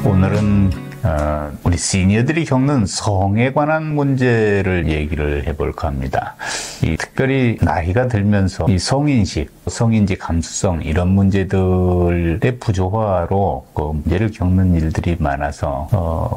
오늘은 우리 시니어들이 겪는 성에 관한 문제를 얘기를 해볼까 합니다. 특별히 나이가 들면서 이 성인식, 성인지 감수성 이런 문제들의 부조화로 그 문제를 겪는 일들이 많아서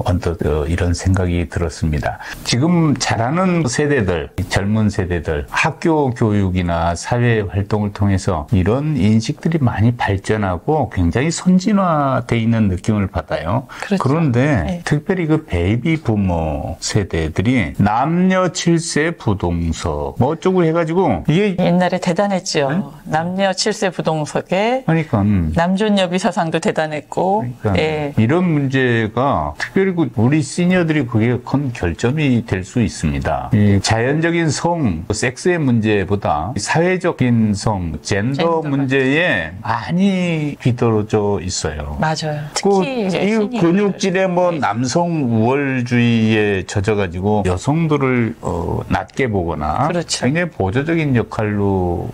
언뜻 이런 생각이 들었습니다. 지금 자라는 세대들, 젊은 세대들 학교 교육이나 사회 활동을 통해서 이런 인식들이 많이 발전하고 굉장히 선진화되어 있는 느낌을 받아요. 그렇죠. 그런데 특별히 그 베이비 부모 세대들이 남녀 7세 부동석 뭐 어쩌고 해가지고 이게 옛날에 대단했죠. 남녀 7세 부동석에 그러니까 남존여비 사상도 대단했고 그러니까 이런 문제가 특별히 우리 시니어들이 그게 큰 결점이 될 수 있습니다. 이 자연적인 성, 섹스의 문제보다 사회적인 성, 젠더 문제에 많이 뒤떨어져 있어요. 맞아요. 특히 이 근육질에 뭐 남성 우월주의에 젖어가지고 여성들을 낮게 보거나 그렇죠. 굉장히 보조적인 역할로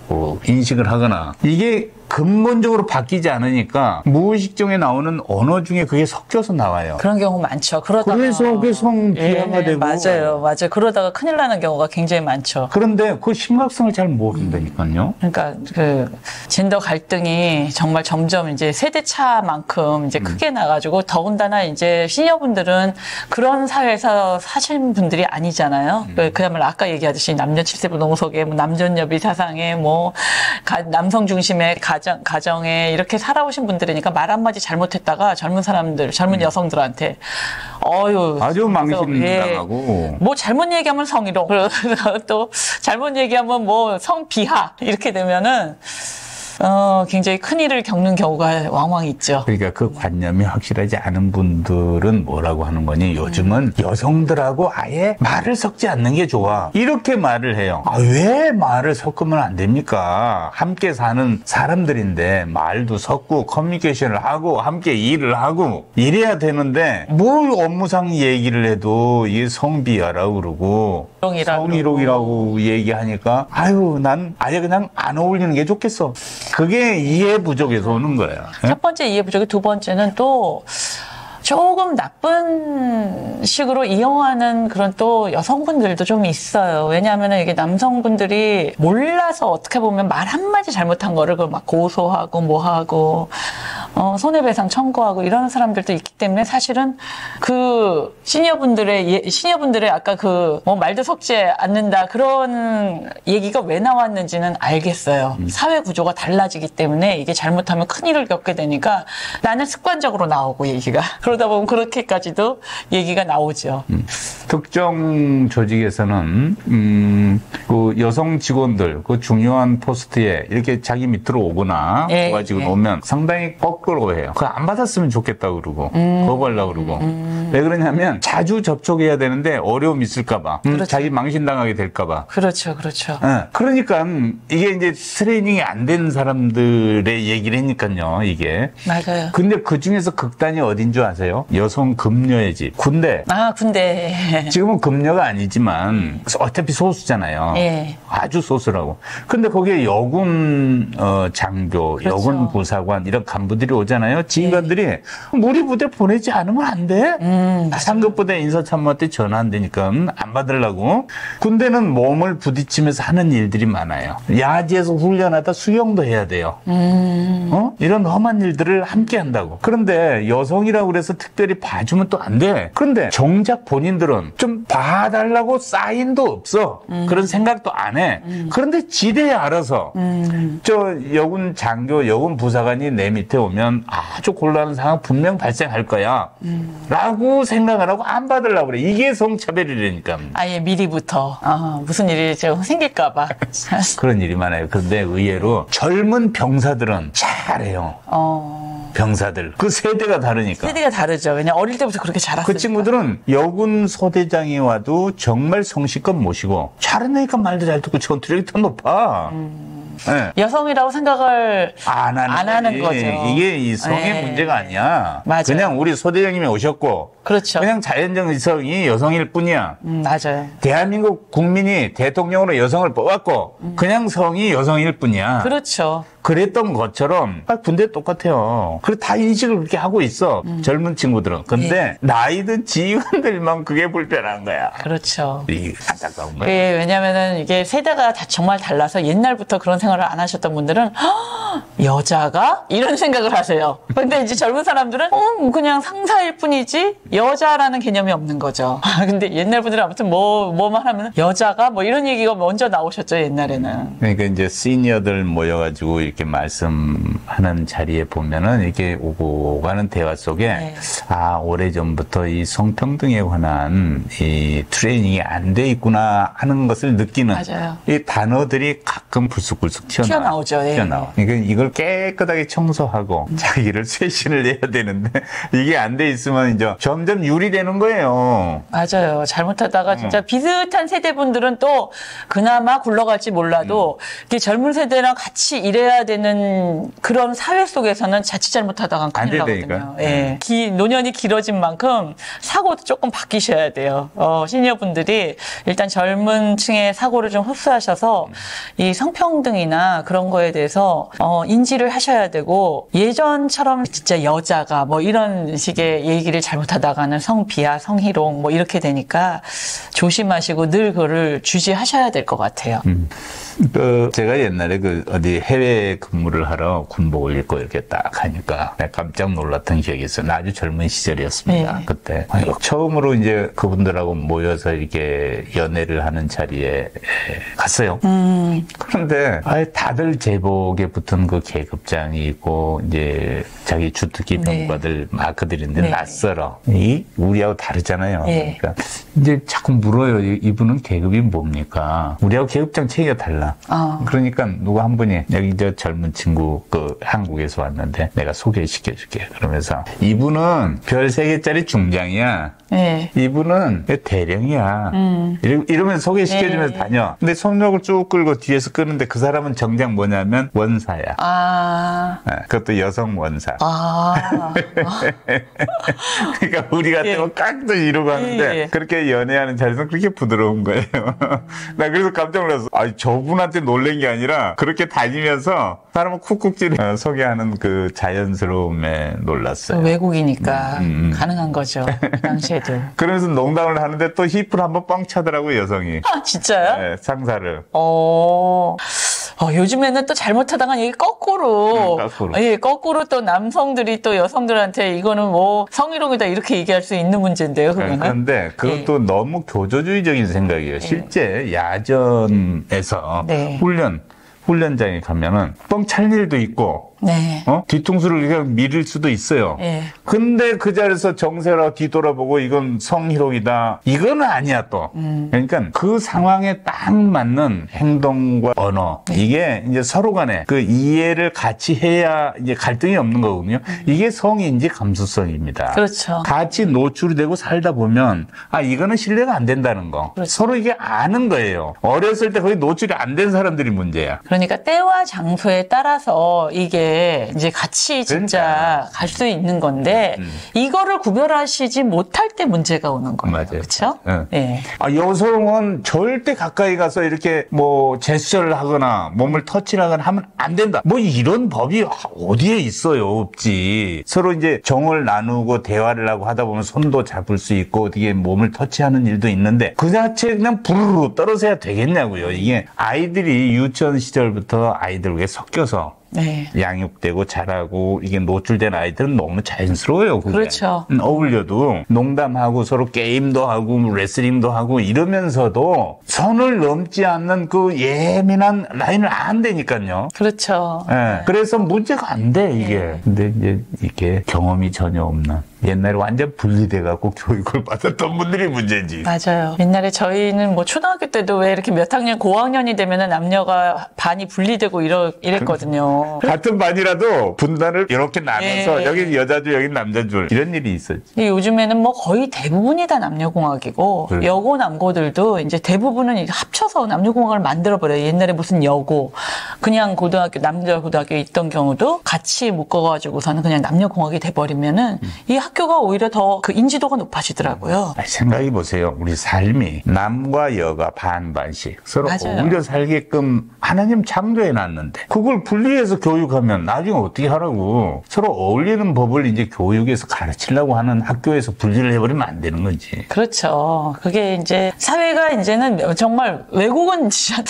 인식을 하거나 이게 근본적으로 바뀌지 않으니까 무의식중에 나오는 언어 중에 그게 섞여서 나와요. 그런 경우 많죠. 그러다가 그래서 그게 성 비하가 되고 맞아요. 그러다가 큰일 나는 경우가 굉장히 많죠. 그런데 그 심각성을 잘 모른다니까요. 그러니까 그 젠더 갈등이 정말 점점 이제 세대 차만큼 이제 크게 나가지고 더군다나 이제 시니어분들은 그런 사회에서 사신 분들이 아니잖아요. 그야말로 아까 얘기하듯이 남녀 7세 부동석에 뭐 남존여비 사상에 뭐 남성 중심의 가정에 이렇게 살아오신 분들이니까 말 한마디 잘못했다가 젊은 사람들, 젊은 여성들한테 아주 망신당하고 뭐 잘못 얘기하면 성희롱, 또 잘못 얘기하면 뭐 성비하 이렇게 되면은 굉장히 큰 일을 겪는 경우가 왕왕 있죠. 그러니까 그 관념이 확실하지 않은 분들은 뭐라고 하는 거니? 요즘은 여성들하고 아예 말을 섞지 않는 게 좋아. 이렇게 말을 해요. 왜 말을 섞으면 안 됩니까? 함께 사는 사람들인데 말도 섞고 커뮤니케이션을 하고 함께 일을 하고 이래야 되는데 뭘 업무상 얘기를 해도 이게 성비하라고 그러고 성희롱이라고 얘기하니까 난 아예 그냥 안 어울리는 게 좋겠어. 그게 이해 부족에서 오는 거예요. 첫 번째 이해 부족이, 두 번째는 또 조금 나쁜 식으로 이용하는 그런 또 여성분들도 좀 있어요. 왜냐하면 이게 남성분들이 몰라서 어떻게 보면 말 한마디 잘못한 거를 그걸 막 고소하고 뭐하고 손해배상 청구하고 이런 사람들도 있기 때문에 사실은 그 시니어분들의 아까 그 뭐 말도 섞지 않는다 그런 얘기가 왜 나왔는지는 알겠어요. 사회 구조가 달라지기 때문에 이게 잘못하면 큰일을 겪게 되니까 나는 습관적으로 나오고 얘기가 그러다 보면 그렇게까지도 얘기가 나오죠. 특정 조직에서는 그 여성 직원들 그 중요한 포스트에 이렇게 자기 밑으로 오거나 도와지고 오면 상당히 거꾸로해요. 그거 안 받았으면 좋겠다고 그러고 거부하려고 그러고 왜 그러냐면 자주 접촉해야 되는데 어려움 있을까봐 그렇죠. 자기 망신당하게 될까봐 그렇죠. 그러니까 이게 이제 트레이닝이 안 된 사람들의 얘기를 하니까요. 이게 맞아요. 근데 그 중에서 극단이 어딘 줄 아세요? 여성 급녀의 집 군대. 군대. 지금은 급녀가 아니지만 어차피 소수잖아요. 아주 소수라고. 근데 거기에 여군 장교, 그렇죠. 여군 부사관 이런 간부들이 오잖아요. 지휘관들이 우리 부대 보내지 않으면 안 돼. 상급부대 인사참모한테 전화 안 되니까 안 받으려고. 군대는 몸을 부딪히면서 하는 일들이 많아요. 야지에서 훈련하다 수영도 해야 돼요. 이런 험한 일들을 함께 한다고. 그런데 여성이라고 그래서 특별히 봐주면 또 안 돼. 그런데 정작 본인들은 좀 봐달라고 사인도 없어. 그런 생각도 안 해. 그런데 지대에 알아서 저 여군 장교, 여군 부사관이 내 밑에 오면 아주 곤란한 상황 분명 발생할 거야. 라고 생각을 하고 안 받으려고 그래. 이게 성차별이라니까. 아예 미리부터 무슨 일이 좀 생길까 봐. 그런 일이 많아요. 그런데 의외로 젊은 병사들은 잘해요. 병사들. 그 세대가 다르니까. 세대가 다르죠. 그냥 어릴 때부터 그렇게 자랐으니까. 그 친구들은 여군 소대장이 와도 정말 성실껏 모시고 잘하니까 말도 잘 듣고 전투력이 더 높아. 여성이라고 생각을 안 하는 거죠. 이게 이 성의 문제가 아니야. 맞아요. 그냥 우리 소대장님이 오셨고 그렇죠. 그냥 자연적 이성이 여성일 뿐이야. 맞아요. 대한민국 국민이 대통령으로 여성을 뽑았고 그냥 성이 여성일 뿐이야. 그렇죠. 그랬던 것처럼 군대 똑같아요. 그리고 다 인식을 그렇게 하고 있어. 젊은 친구들은. 근데 나이 든 지휘관들만 그게 불편한 거야. 그렇죠. 이게 안타까운 거야. 왜냐면은 이게 세대가 다 정말 달라서 옛날부터 그런 생활을 안 하셨던 분들은 여자가? 이런 생각을 하세요. 근데 이제 젊은 사람들은 그냥 상사일 뿐이지 여자라는 개념이 없는 거죠. 근데 옛날 분들은 아무튼 뭐만 하면 여자가? 뭐 이런 얘기가 먼저 나오셨죠, 옛날에는. 그러니까 이제 시니어들 모여가지고 이렇게 말씀하는 자리에 보면은 이렇게 오고 가는 대화 속에 네. 오래전부터 이 성평등에 관한 이 트레이닝이 안 돼 있구나 하는 것을 느끼는 맞아요. 이 단어들이 가끔 불쑥불쑥 튀어나오죠. 예. 튀어나와. 그러니까 이걸 깨끗하게 청소하고 자기를 쇄신을 해야 되는데 이게 안 돼 있으면 이제 점점 유리되는 거예요. 맞아요. 잘못하다가 진짜 비슷한 세대분들은 또 그나마 굴러갈지 몰라도 이게 젊은 세대랑 같이 일해야 되는 그런 사회 속에서는 자칫 잘못하다가 큰일 나거든요. 예. 노년이 길어진 만큼 사고도 조금 바뀌셔야 돼요. 시니어분들이 일단 젊은 층의 사고를 좀 흡수하셔서 이 성평등이나 그런 거에 대해서 인지를 하셔야 되고 예전처럼 진짜 여자가 뭐 이런 식의 얘기를 잘못하다가는 성비하, 성희롱 뭐 이렇게 되니까 조심하시고 늘 그거를 주시하셔야 될 것 같아요. 제가 옛날에 어디 해외 근무를 하러 군복을 입고 이렇게 딱 하니까 깜짝 놀랐던 기억이 있어요. 아주 젊은 시절이었습니다. 네. 그때 처음으로 이제 그분들하고 모여서 이렇게 연애를 하는 자리에 갔어요. 그런데 다들 제복에 붙은 그 계급장이 있고 이제 자기 주특기 병과들 마크들인데 낯설어. 우리하고 다르잖아요. 그러니까 이제 자꾸 물어요. 이분은 계급이 뭡니까? 우리하고 계급장 체계가 달라. 그러니까 누구 한 분이 여기 저 젊은 친구 한국에서 왔는데 내가 소개시켜줄게. 그러면서 이분은 별 3개짜리 중장이야. 이분은 대령이야. 이러면서 소개시켜주면서 다녀. 근데 손목을 쭉 끌고 뒤에서 끄는데 그 사람은 정작 뭐냐면 원사야. 그것도 여성 원사. 그러니까 우리 같으면 깍도 이러고 하는데 그렇게 연애하는 자리에서 그렇게 부드러운 거예요. 나 그래서 깜짝 놀랐어. 저분한테 놀란 게 아니라 그렇게 다니면서 사람을 쿡쿡질을 소개하는 그 자연스러움에 놀랐어요. 외국이니까 가능한 거죠. 그 당시에도. 그러면서 농담을 하는데 또 힙을 한번 뻥 차더라고요, 여성이. 진짜요? 네, 상사를. 요즘에는 또 잘못하다가 이게 거꾸로. 거꾸로 또 남성들이 또 여성들한테 이거는 뭐 성희롱이다 이렇게 얘기할 수 있는 문제인데요, 그거는. 그런데 그것도 너무 교조주의적인 생각이에요. 실제 야전에서 훈련장에 가면은 뻥 찰 일도 있고, 뒤통수를 그냥 밀을 수도 있어요. 근데 그 자리에서 정세라고 뒤돌아보고 이건 성희롱이다. 이거는 아니야 또. 그러니까 그 상황에 딱 맞는 행동과 언어. 이게 이제 서로 간에 그 이해를 같이 해야 이제 갈등이 없는 거거든요. 이게 성인지 감수성입니다. 그렇죠. 같이 노출이 되고 살다 보면 이거는 신뢰가 안 된다는 거. 그렇죠. 서로 이게 아는 거예요. 어렸을 때 거의 노출이 안 된 사람들이 문제야. 그러니까 때와 장소에 따라서 이게 이제 같이 진짜 갈 수 있는 건데 이거를 구별하시지 못할 때 문제가 오는 거예요. 맞아요. 그렇죠? 여성은 절대 가까이 가서 이렇게 뭐 제스처를 하거나 몸을 터치를 하거나 하면 안 된다. 뭐 이런 법이 어디에 있어요? 없지. 서로 이제 정을 나누고 대화를 하고 하다 보면 손도 잡을 수 있고 어떻게 몸을 터치하는 일도 있는데 그 자체 그냥 부르르 떨어져야 되겠냐고요. 이게 아이들이 유치원 시절부터 아이들과 섞여서 양육되고 자라고 이게 노출된 아이들은 너무 자연스러워요. 그게. 그렇죠. 어울려도 농담하고 서로 게임도 하고 레슬링도 하고 이러면서도 선을 넘지 않는 그 예민한 라인을 안 되니까요. 그렇죠. 그래서 문제가 안 돼 이게. 근데 이제 이게 경험이 전혀 없는 옛날에 완전 분리돼갖고 교육을 받았던 분들이 문제지. 맞아요. 옛날에 저희는 뭐 초등학교 때도 왜 이렇게 몇 학년 고학년이 되면은 남녀가 반이 분리되고 이랬거든요. 같은 반이라도 분단을 이렇게 나눠서 여긴 여자줄 여긴 남자줄 이런 일이 있었지. 요즘에는 뭐 거의 대부분이 다 남녀공학이고 그래. 여고 남고들도 이제 대부분은 합쳐서 남녀공학을 만들어버려요. 옛날에 무슨 여고 그냥 고등학교 남자 고등학교에 있던 경우도 같이 묶어가지고서는 그냥 남녀공학이 돼버리면은 이 학교가 오히려 더 그 인지도가 높아지더라고요. 생각해 보세요. 우리 삶이 남과 여가 반반씩 서로 맞아요. 어울려 살게끔 하나님 창조해 놨는데 그걸 분리해서 교육하면 나중에 어떻게 하라고. 서로 어울리는 법을 이제 교육에서 가르치려고 하는 학교에서 분리를 해버리면 안 되는 거지. 그렇죠. 그게 이제 사회가 이제는 정말 외국은 진짜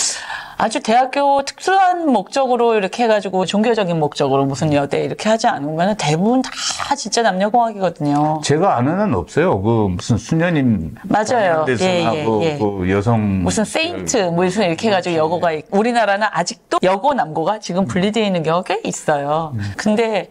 아주 대학교 특수한 목적으로 이렇게 해가지고 종교적인 목적으로 무슨 여대 이렇게 하지 않으면 대부분 다 진짜 남녀공학이거든요. 제가 아는 애는 없어요. 그 무슨 수녀님 맞아요. 그 여성 무슨 세인트 무슨 이렇게 해가지고 여고가 있고 우리나라는 아직도 여고 남고가 지금 분리되어 있는 경우가 꽤 있어요. 근데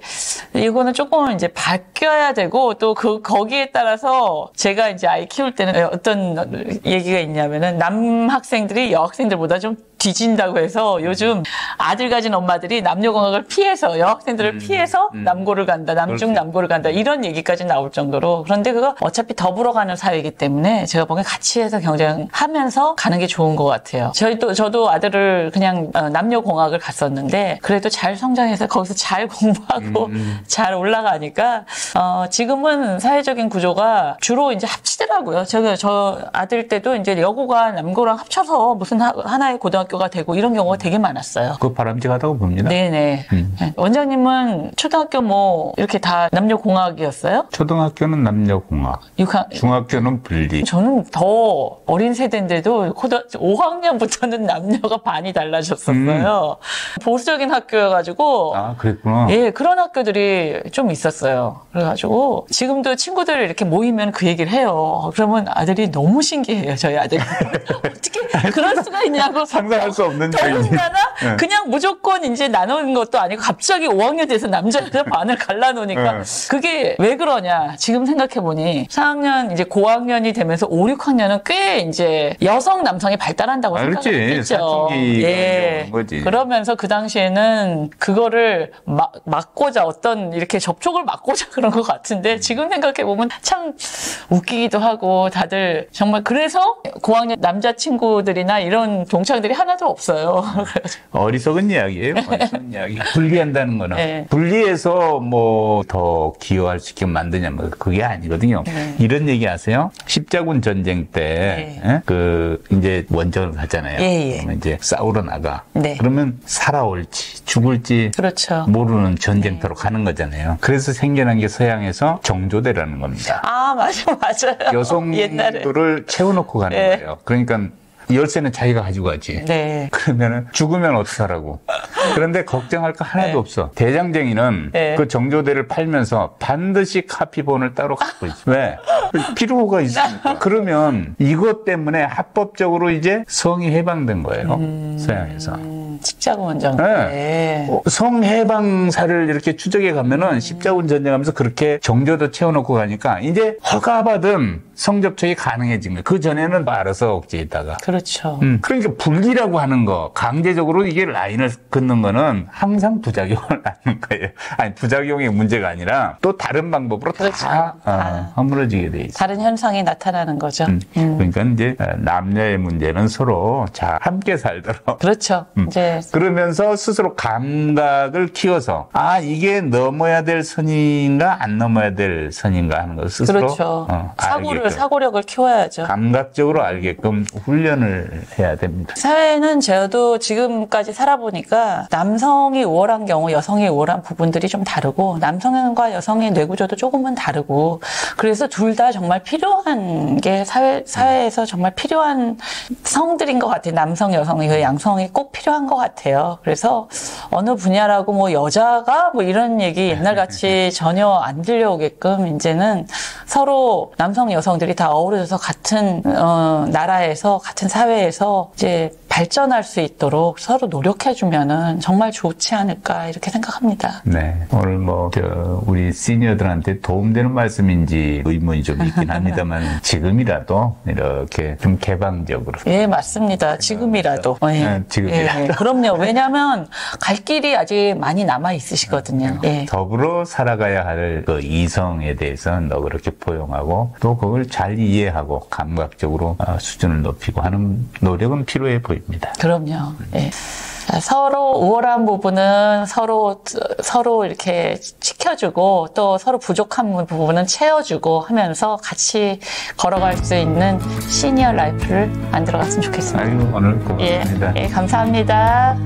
이거는 조금 이제 바뀌어야 되고 또 거기에 따라서 제가 이제 아이 키울 때는 어떤 얘기가 있냐면은 남학생들이 여학생들보다 좀 뒤진다고 해서 요즘 아들 가진 엄마들이 남녀공학을 피해서 여학생들을 피해서 남고를 간다, 남중 남고를 간다 이런 얘기까지 나올 정도로. 그런데 그거 어차피 더불어 가는 사회이기 때문에 제가 보기엔 같이 해서 경쟁하면서 가는 게 좋은 것 같아요. 저도 아들을 그냥 남녀공학을 갔었는데 그래도 잘 성장해서 거기서 잘 공부하고 잘 올라가니까 지금은 사회적인 구조가 주로 이제 합치더라고요. 저 아들 때도 이제 여고가 남고랑 합쳐서 무슨 하나의 고등학교가 되고 이런 경우가 되게 많았어요. 그거 바람직하다고 봅니다. 네네. 원장님은 초등학교 뭐 이렇게 다 남녀공학이었어요? 초등학교는 남녀공학, 중학교는 분리. 저는 더 어린 세대인데도 5학년부터는 남녀가 반이 달라졌었어요. 보수적인 학교여가지고. 아, 그랬구나. 예, 그런 학교들이 좀 있었어요. 그래가지고 지금도 친구들 이렇게 모이면 그 얘기를 해요. 그러면 아들이 너무 신기해요, 저희 아들이. 어떻게 그럴 수가 있냐고. 상상할 수 없는 더군다나 네. 그냥 무조건 이제 나누는 것도 아니고 갑자기 5학년 돼서 남자 여자 반을 갈라놓으니까 그게 왜 그러냐. 지금 생각해보니 4학년 이제 고학년이 되면서 5, 6학년은 꽤 이제 여성 남성이 발달한다고 생각했죠. 예. 거지. 그러면서 그 당시에는 그거를 막고자 어떤 이렇게 접촉을 막고자 그런 것 같은데 지금 생각해보면 참 웃기기도 하고 다들 정말 그래서 고학년 남자친구들이나 이런 동창들이 하나도 없어요. 어리석은 이야기예요. 어리석은 이야기. 분리한다는 거는 네. 분리해서 뭐 더 기여할 수 있게 만드냐 뭐 그게 아니거든요. 이런 얘기 아세요? 십자군 전쟁 때 그 이제 원정을 가잖아요. 그러면 이제 싸우러 나가. 그러면 살아올지 죽을지 그렇죠. 모르는 전쟁터로 가는 거잖아요. 그래서 생겨난 게 서양에서 정조대라는 겁니다. 아 맞아요. 여성들을 채워놓고 가는 거예요. 그러니까 열쇠는 자기가 가지고 가지. 그러면은 죽으면 어떡하라고. 그런데 걱정할 거 하나도 없어. 대장쟁이는 그 정조대를 팔면서 반드시 카피본을 따로 갖고 있어. 왜? 필요가 있으니까. 그러면 이것 때문에 합법적으로 이제 성이 해방된 거예요. 서양에서. 십자군 전쟁. 성해방사를 이렇게 추적해 가면은 십자군 전쟁하면서 그렇게 정조도 채워놓고 가니까 이제 허가받은 성접촉이 가능해진 거예요. 그 전에는 알아서 억제했다가. 그렇죠. 그러니까 분리라고 하는 거, 강제적으로 이게 라인을 긋는 거는 항상 부작용을 낳는 거예요. 아니, 부작용의 문제가 아니라 또 다른 방법으로 다 허물어지게 돼 있어요. 다른 현상이 나타나는 거죠. 그러니까 이제 남녀의 문제는 서로 잘 함께 살도록. 그렇죠. 이제 그러면서 스스로 감각을 키워서 이게 넘어야 될 선인가 안 넘어야 될 선인가 하는 걸 스스로 그렇죠. 사고력을 키워야죠. 감각적으로 알게끔 훈련을 해야 됩니다. 사회는 저도 지금까지 살아보니까 남성이 우월한 경우 여성이 우월한 부분들이 좀 다르고 남성과 여성의 뇌구조도 조금은 다르고 그래서 둘 다 정말 필요한 게 사회에서 정말 필요한 성들인 것 같아요. 남성, 여성, 양성이 꼭 필요한 것 같아요. 그래서 어느 분야라고 뭐 여자가 뭐 이런 얘기 옛날같이 전혀 안 들려오게끔 이제는 서로 남성, 여성들이 다 어우러져서 같은 나라에서 같은 사회에서 이제 발전할 수 있도록 서로 노력해주면은 정말 좋지 않을까 이렇게 생각합니다. 네, 오늘 우리 시니어들한테 도움되는 말씀인지 의문이 좀 있긴 합니다만 지금이라도 이렇게 좀 개방적으로. 예, 맞습니다. 지금이라도. 지금이라도. 예, 그럼요. 왜냐하면 갈 길이 아직 많이 남아 있으시거든요. 더불어 살아가야 할 그 이성에 대해서는 그렇게 포용하고 또 그걸 잘 이해하고 감각적으로 수준을 높이고 하는 노력은 필요해 보입니다. 보입니다. 그럼요. 예. 서로 우월한 부분은 서로 이렇게 지켜주고 또 서로 부족한 부분은 채워주고 하면서 같이 걸어갈 수 있는 시니어 라이프를 만들어갔으면 좋겠습니다. 아유, 오늘 고맙습니다. 예, 감사합니다.